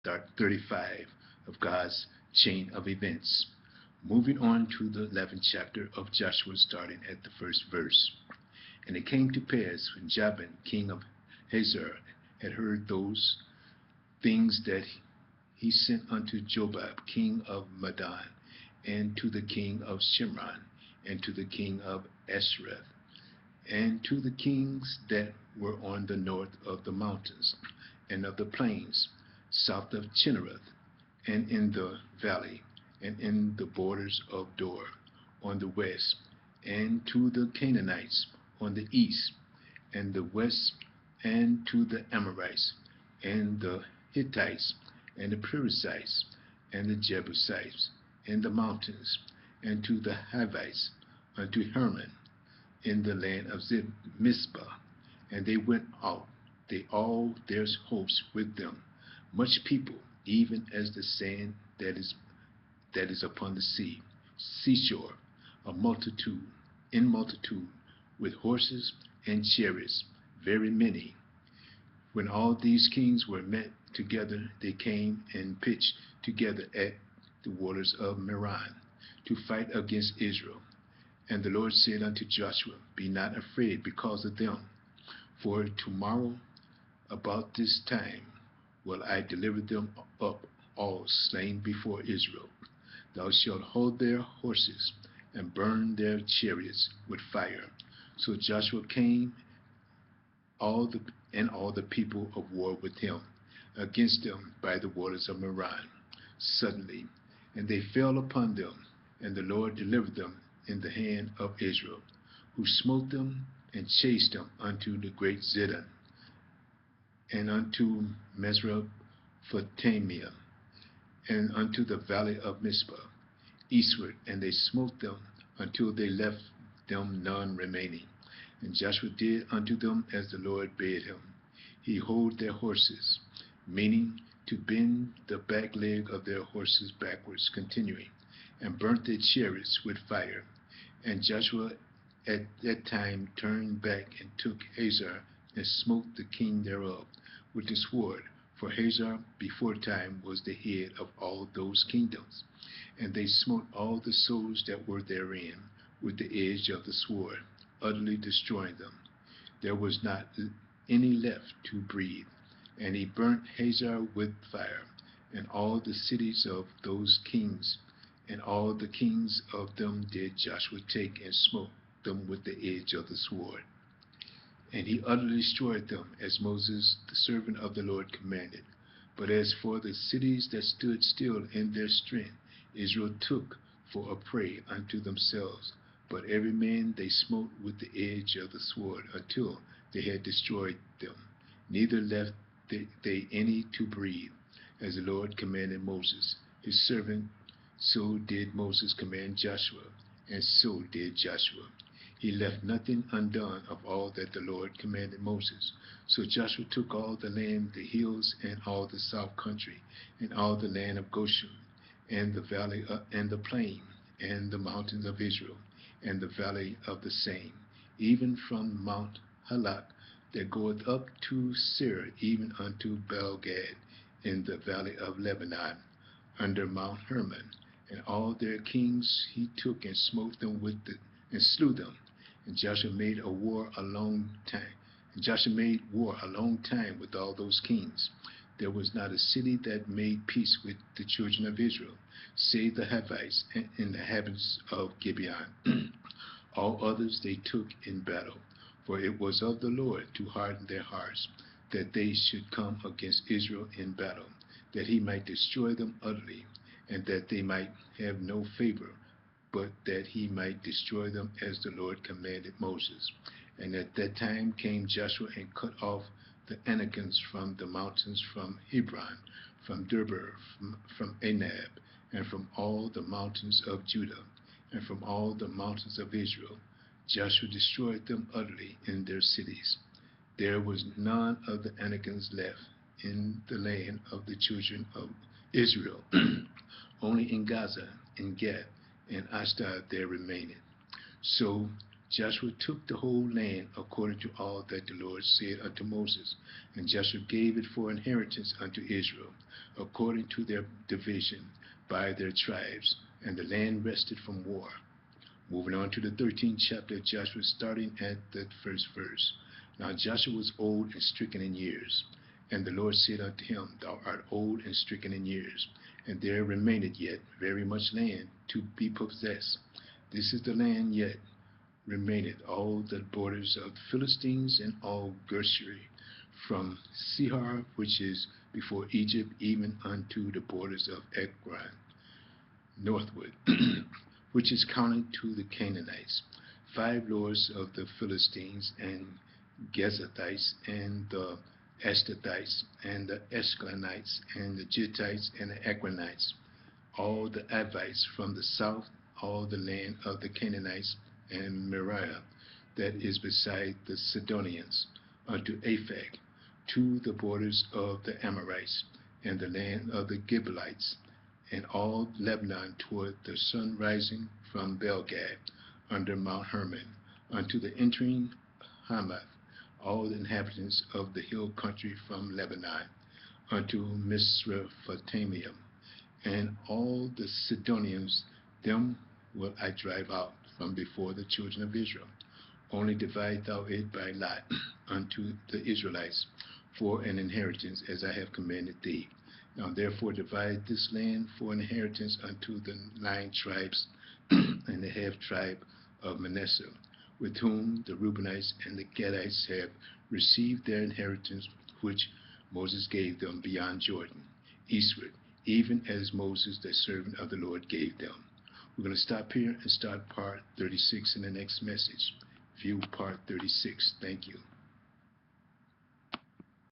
35 of God's chain of events. Moving on to the 11th chapter of Joshua, starting at the first verse. And it came to pass when Jabin, king of Hazor, had heard those things that he sent unto Jobab, king of Madon, and to the king of Shimron, and to the king of Esreth, and to the kings that were on the north of the mountains and of the plains, south of Chinnereth, and in the valley, and in the borders of Dor, on the west, and to the Canaanites on the east, and the west, and to the Amorites, and the Hittites, and the Perizzites, and the Jebusites, in the mountains, and to the Hivites, unto Hermon, in the land of Mizpah. And they went out, they all their hosts with them, much people, even as the sand that is upon the seashore, a multitude, in multitude, with horses and chariots, very many. When all these kings were met together, they came and pitched together at the waters of Meron to fight against Israel. And the Lord said unto Joshua, Be not afraid because of them, for tomorrow about this time will I deliver them up all slain before Israel. Thou shalt hold their horses and burn their chariots with fire. So Joshua came all the people of war with him against them by the waters of Meron suddenly, and they fell upon them, and the Lord delivered them in the hand of Israel, who smote them and chased them unto the great Zidon, and unto Mesopotamiah, and unto the valley of Mizpah, eastward, and they smote them until they left them none remaining. And Joshua did unto them as the Lord bade him. He hold their horses, meaning to bend the back leg of their horses backwards, continuing, and burnt their chariots with fire. And Joshua at that time turned back and took Hazor, and smote the king thereof with the sword. For Hazor before time was the head of all those kingdoms. And they smote all the souls that were therein with the edge of the sword, utterly destroying them. There was not any left to breathe. And he burnt Hazor with fire, and all the cities of those kings, and all the kings of them did Joshua take and smote them with the edge of the sword. And he utterly destroyed them, as Moses, the servant of the Lord, commanded. But as for the cities that stood still in their strength, Israel took for a prey unto themselves. But every man they smote with the edge of the sword until they had destroyed them. Neither left they any to breathe, as the Lord commanded Moses, his servant. So did Moses command Joshua, and so did Joshua. He left nothing undone of all that the Lord commanded Moses. So Joshua took all the land, the hills, and all the south country, and all the land of Goshen, and the valley and the plain, and the mountains of Israel, and the valley of the same, even from Mount Halak that goeth up to Seir, even unto Belgad, in the valley of Lebanon, under Mount Hermon. And all their kings he took and smote them and slew them. And Joshua made war a long time with all those kings. There was not a city that made peace with the children of Israel, save the Hivites and inhabitants of Gibeon. All others they took in battle, for it was of the Lord to harden their hearts, that they should come against Israel in battle, that he might destroy them utterly, and that they might have no favor, but that he might destroy them as the Lord commanded Moses. And at that time came Joshua and cut off the Anakims from the mountains, from Hebron, from Debir, from Anab, and from all the mountains of Judah, and from all the mountains of Israel. Joshua destroyed them utterly in their cities. There was none of the Anakims left in the land of the children of Israel. Only in Gaza, in Gath, and Ashdod there remained. So Joshua took the whole land according to all that the Lord said unto Moses, and Joshua gave it for inheritance unto Israel, according to their division by their tribes, and the land rested from war. Moving on to the 13th chapter of Joshua, starting at the first verse. Now Joshua was old and stricken in years, and the Lord said unto him, Thou art old and stricken in years, and there remaineth yet very much land to be possessed. This is the land yet remaineth, all the borders of the Philistines and all Geshuri, from Sihar, which is before Egypt, even unto the borders of Ekron, northward, which is counted to the Canaanites, 5 lords of the Philistines, and Gezathites, and the Ashtothites, and the Escalonites, and the Gittites, and the Ekronites, all the Avites from the south, all the land of the Canaanites, and Moriah, that is beside the Sidonians, unto Aphek, to the borders of the Amorites, and the land of the Gibeonites, and all Lebanon toward the sun rising from Belgad, under Mount Hermon, unto the entering Hamath, all the inhabitants of the hill country from Lebanon, unto Misrephotamia, and all the Sidonians, them will I drive out from before the children of Israel. Only divide thou it by lot unto the Israelites for an inheritance, as I have commanded thee. Now therefore divide this land for an inheritance unto the 9 tribes and the half tribe of Manasseh, with whom the Reubenites and the Gadites have received their inheritance, which Moses gave them beyond Jordan, eastward, even as Moses, the servant of the Lord, gave them. We're going to stop here and start part 36 in the next message. View part 36. Thank you.